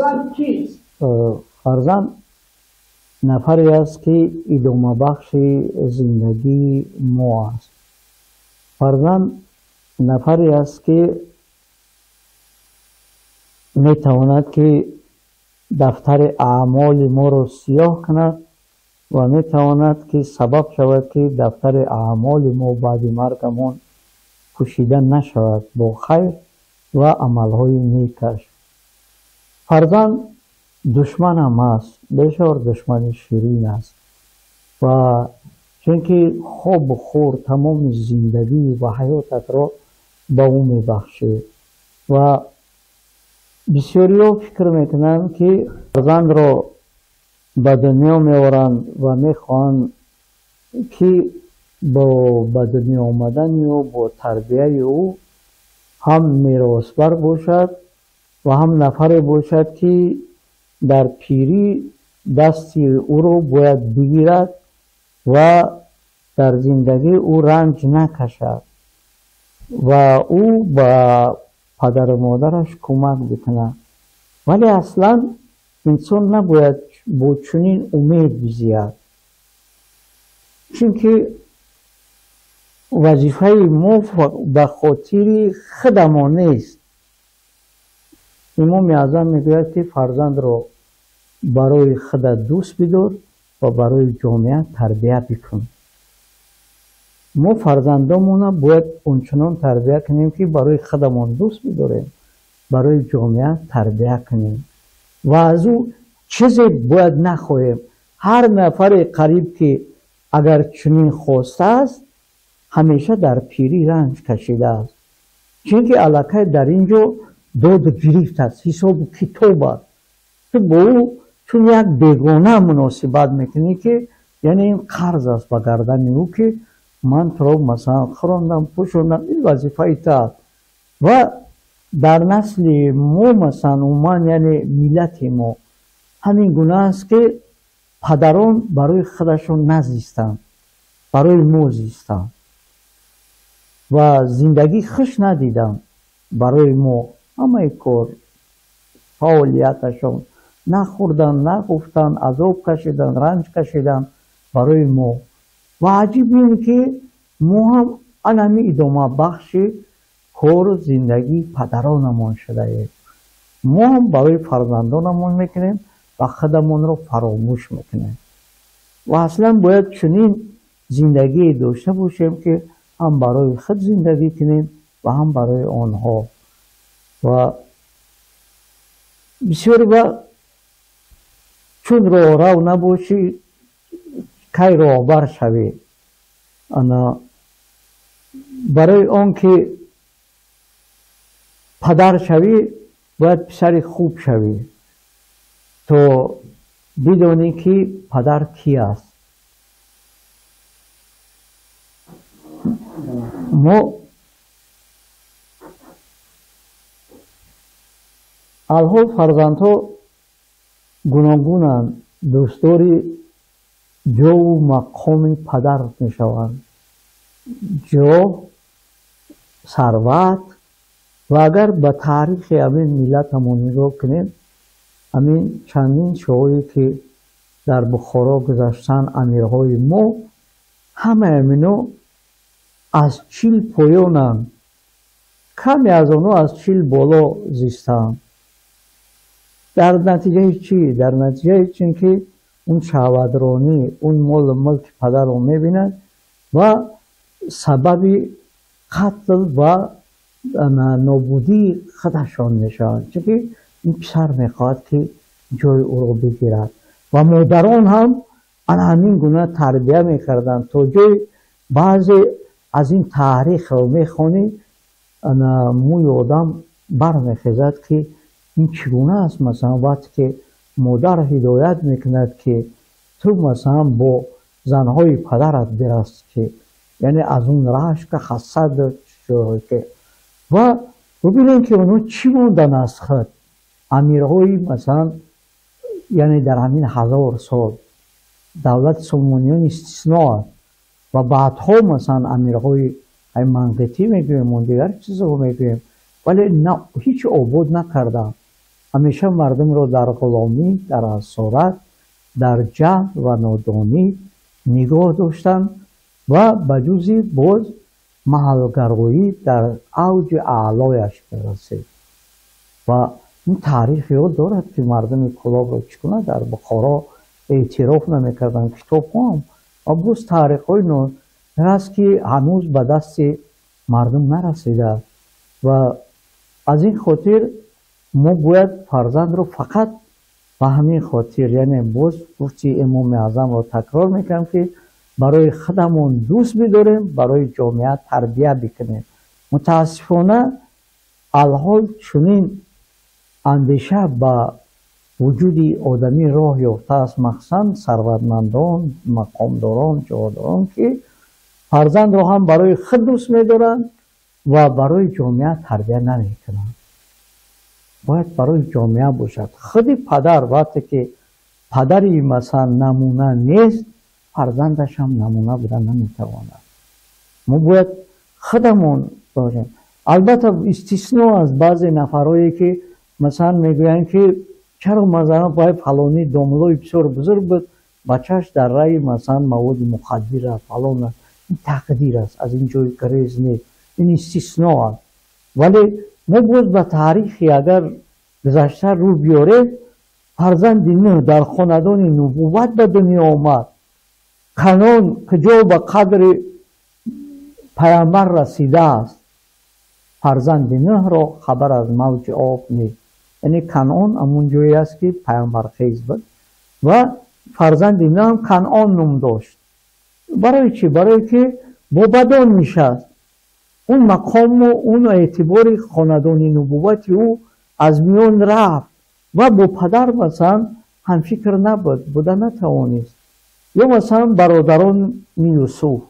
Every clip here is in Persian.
فرزند کیست؟ فرزند نفری است که ادامه بخش زندگی ما است. فرزند نفری است که می تواند که دفتر اعمال ما را سیاه کند و می تواند که سبب شود که دفتر اعمال ما بعد مرگمان پوشیده نشود با خیر و عملهای نیکش. فرزند دشمن هم است، بسیار دشمن شیرین است و چونکه خواب و خور تمام زندگی و حیاتت را به او می بخشید و بسیاری ها فکر میکنند که فرزند را به دنیا میآورند و میخواهند که با به دنیا آمدن و با تربیه او هم میراثبر باشد و هم نفر باشد که در پیری دست او را باید بگیرد و در زندگی او رنج نکشد و او با پدر و مادرش کمک بکنه. ولی اصلا انسان نباید با چنین امید بزید، چونکه وظیفه ما به خاطر خودمان نیست. امام اعظم میگوید که فرزند را برای خودت دوست بدار و برای جامعه تربیت بکن. ما فرزندامون باید اونچنان تربیت کنیم که برای خودمان دوست بداریم، برای جامعه تربیت کنیم و از او چیزی باید نخواهیم. هر نفر قریب که اگر چنین خواسته است همیشه در پیری رنج کشیده است، چونکه علاقه در اینجا داد و گریفت است، حساب کتاب است. تو با او چون یک بیگانه مناسبت میکنی که یعنی این قرض است به گردن او که من تو را مثلا خواندم پوشوندم، این وظیفه ایت و در نسل ما مثلا من یعنی ملت ما همین گونه است که پدران برای خودشون نزیستند، برای ما زیستند و زندگی خوش ندیدن برای ما. همه کار فعالیتشون نخوردن، نگفتن، عذاب کشیدن، رنج کشیدن برای ما و عجیب اینه که ما هم انمی ادامه بخش کار زندگی پدرانمون شده ایم. ما هم برای فرزندانمون میکنیم و خودمون رو فراموش میکنیم و اصلا باید چنین زندگی داشته باشیم که هم برای خود زندگی کنیم و هم برای آنها. و بسیار با چون رو نباشی کی راهبر شوی. انا برای آن که پدر شوی باید پسر خوب شوی تو بدونی که پدر کی است. ما الحال فرزندها گوناگونند، دوستداری جا و مقام پدر میشوند، جا، ثروت و اگر به تاریخ همین ملت همون نگاه کنیم، همین چندین شاهی که در بخارا گذشتن امیرهای ما همه امینو از 40 پایانند، کمی از آنها از 40 بالا زیستند. در نتیجه چی؟ در نتیجه چین که اون شهوترانی، اون مال ملک پدر رو میبیند و سبب قتل و نابودی خودشان میشوند، چون که این پسر میخواهد که جای او رو بگیرد و مادران هم همین گونه تربیه میکردند. تا جای بعضی از این تاریخ رو میخوانی موی آدم برمیخیزد که این چگونه است. مثلا وقتی که مادر هدایت میکند که تو مثلا با زنهای پدرت برست که یعنی از اون رشک حسد که و ببینید که اونو چی موندن از خود امیرهای مثلا یعنی در همین 1000 سال دولت سلمانیان استثناء و بعدها مثلا امیرهای منقطی میگویم و دیگر چیزا میگویم، ولی هیچ آباد نکردن همیشه مردم رو در غلامی، در اسارت، در جهل و نادانی نگاه داشتن و بجوزی باز محلگرایی در اوج اعلایش برسید. و این تاریخ یاد دارد که مردم کلاب را چگونه در بخارا اعتراف نمیکردن کتاب هم و باز تاریخ های نو هست که هنوز به دست مردم نرسیده. و از این خاطر ما باید فرزند رو فقط به همین خاطر، یعنی باز گفتی امام اعظم رو تکرار میکنم که برای خودمون دوست بداریم، برای جامعه تربیت بکنیم. متاسفانه الحال چنین اندیشه به وجود آدمی راه یافته است، مخصوصا ثروتمندان، مقامداران، جاهداران که فرزند رو هم برای خود دوست میدارن و برای جامعه تربیت نمیکنن. باید برای جامعه باشد. خود پدر وقتی که پدری مثلا نمونه نیست، فرزندش هم نمونه بودن نمیتواند. ما باید خودمون باشیم. البته استثناء از بعضی نفرهایی که مثلا میگویند که چرا مثلا باید فلانی داملوی بسیار بزرگ بود، بچهش در رای مثلا مواد مخدر فلان است. این تقدیر است، از این جای گریز نیست. این استثناء است. ولی ما باز به تاریخی اگر گذشته رو بیاره، فرزند نوح در خاندان نبوت به دنیا آمد. کنعان کجا به قدر پیامبر رسیده است، فرزند نوح را خبر از موج آب نیست. یعنی کنعان همون جایی است که پیامبر خیز بود و فرزند نوح هم کنعان نام داشت. برای چی؟ برای که با بدان میشد. اون مقام و اون اعتبار خاندان نبوت او از میان رفت و با پدر مثلا هم فکر نبود، بوده نتوانست. یا مثلا برادران یوسف.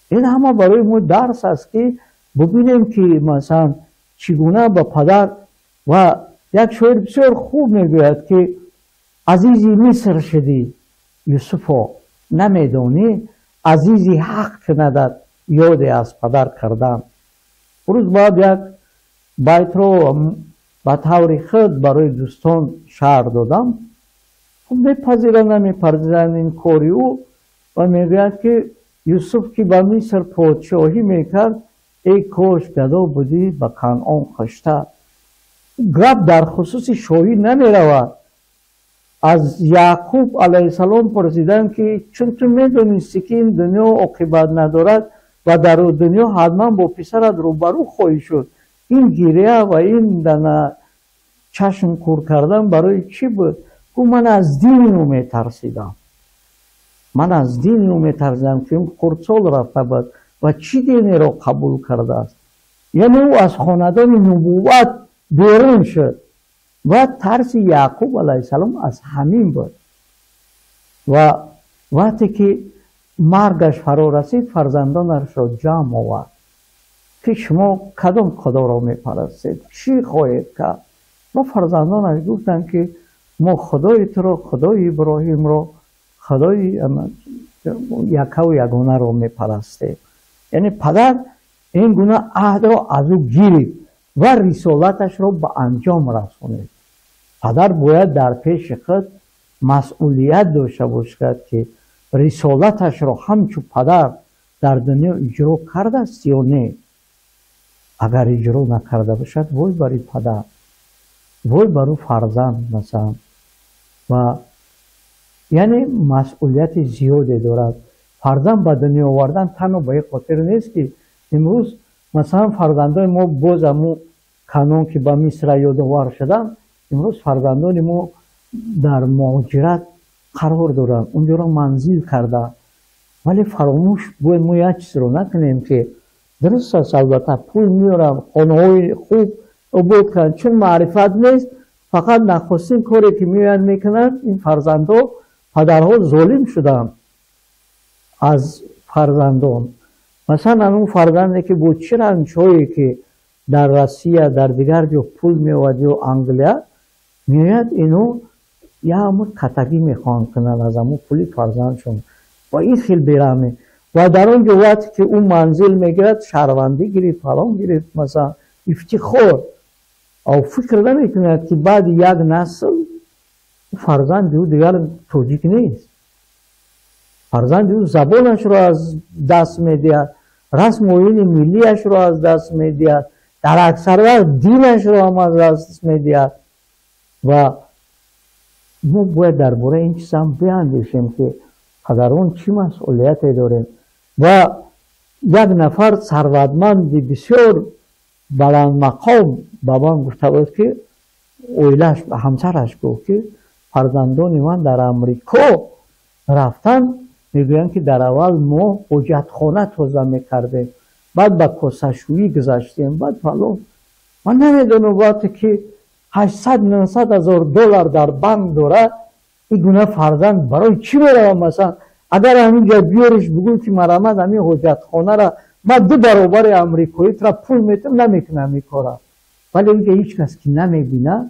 این همه برای ما درس است که ببینیم که مثلا چگونه با پدر. و یک شاعر بسیار خوب میگوید که عزیزی مصر شدی یوسفا، نمیدانی عزیزی حق که نداد یاد از پدر کردن. روز بعد یک بیت رو به طور خود برای دوستان شعر دادم. میپذیرن نمیپذیرن این کاری او و میگوید که یوسف که به مصر پادشاهی میکرد، ای کاش گدا بودی به کنعان خشته. گپ در خصوص شاهی نمیرود. از یعقوب علیه السلام پرسیدن که چون تو میدونستی که این دنیا عاقبت ندارد و در دنیا حتما با پسرت روبرو خواهی شد، این گریه و این دنه چشم کور کردن برای چی بود؟ گفت من از دین او میترسیدم. من از دین او میترسیدم که این خردسال رفته بود و چی دینی را قبول کرده است. یعنی او از خاندان نبوت بیرون شد و ترس یعقوب علیه السلام از همین بود. و وقتی که مرگش فرا رسید، فرزندانش را جمع آورد که شما کدام خدا را میپرستید، چی خواهید کرد؟ و فرزندانش گفتند که ما خدای تو را، خدای ابراهیم را، خدای یکه و یگانه را میپرستیم. یعنی پدر این گونه عهد را از او گیرید و رسالتش را به انجام رسانید. پدر باید در پیش خود مسئولیت داشته باشد که رسالتش را همچون پدر در دنیا اجرا کرده است یا نه. اگر اجرا نکرده باشد، وای برای پدر، وای برای فرزند مثلا. و یعنی مسئولیت زیادی دارد. فرزند به دنیا آوردن تنها به یک خاطر نیست که امروز مثلا فرزندان ما باز همون کنعان که به مصر یادآور شدن، امروز فرزندان ما در مهاجرت قرار دارن، اونجا را منزل کرده. ولی فراموش باید ما یک چیز رو نکنیم که درست است، البته پول میارم، خانه های خوب عبود کنن، چون معرفت نیست. فقط نخستین کاری که میکنن این فرزندها، پدرها ظالم شدن از فرزندان. مثلا اون فرزنده که بود چه رنجهایی که در روسیه در دیگر جو پول میواد یا انگلیا میاد، اینو یا همون کتگی میخوان کنن از همون پولی فرزندشون و این خیلی بیرمه. و در اون جو وقتی که اون منزل میگیرد، شهروندی گیرید، فلان گیرید، مثلا افتخار. او فکر نمیکند که بعد یک نسل فرزند او دیگر توجیک نیست. فرزند او زبانش را از دست میدهد، رسم و آیین ملیش را از دست میدهد، در اکثر وقت دینش را هم از دست میدهد. و ما باید درباره این چیز هم بیاندیشیم که پدران چی مسئولیتی داریم. و یک نفر ثروتمند بسیار بلند مقام به من گفته بود که اویلش همسرش گفت که فرزندان من در امریکا رفتن، میگویند که در اول ما حجتخانه توزیع میکردیم، بعد به کاسه‌شویی گذاشتیم، بعد فلان. من نمیدونم وقتی که 800-900 هزار دلار در بانک داره، این گونه فرزند برای چی بره؟ مثلا اگر همینجا بیارش بگوی که مرامد همین حجتخانه را ما 2 برابر امریکایی را پول میتونم، نمیکنم این کارا. ولی اینکه هیچ کس که نمیبینه،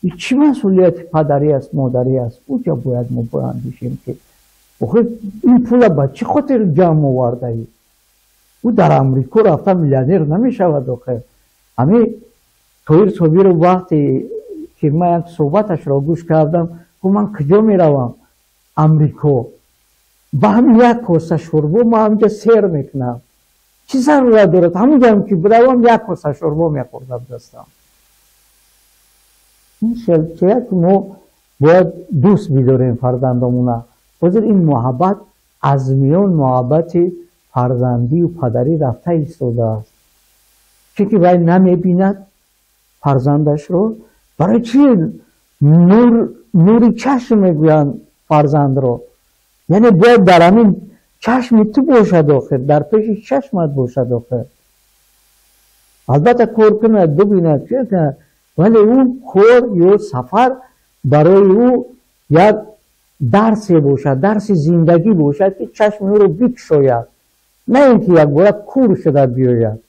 این چی مسئولیت پدری است، مادری است؟ اونجا باید ما بیاندیشیم که این پول به چی خاطر جمع آورده ای؟ او در امریکا رفته میلیونر نمیشود. آخه همین طاهر صابری رو وقتی که من یک صحبتش را گوش کردم که من کجا میروم؟ امریکا. با هم یک کاسه شوربا ما همینجا سیر میکنم، چی ضرورت دارد؟ همونجا هم که بروم یک کاسه شوربا میخوردم دستم. این شلچه که ما باید دوست بداریم فرزندامونه. بازر این محبت از میان محبت فرزندی و پدری رفته ایستاده است. چه که وی نمیبیند فرزندش رو، برای چی نوری چشم میگویند فرزند رو؟ یعنی باید در همین چشم تو باشد آخر، در پیش چشمت باشد آخر. البته کار کنه ببیند چه کنه، ولی اون کار یا سفر برای او یک درسی باشد، درس زندگی باشد که چشم او رو بکشاید، نه اینکه یک بار کور شده بیاید.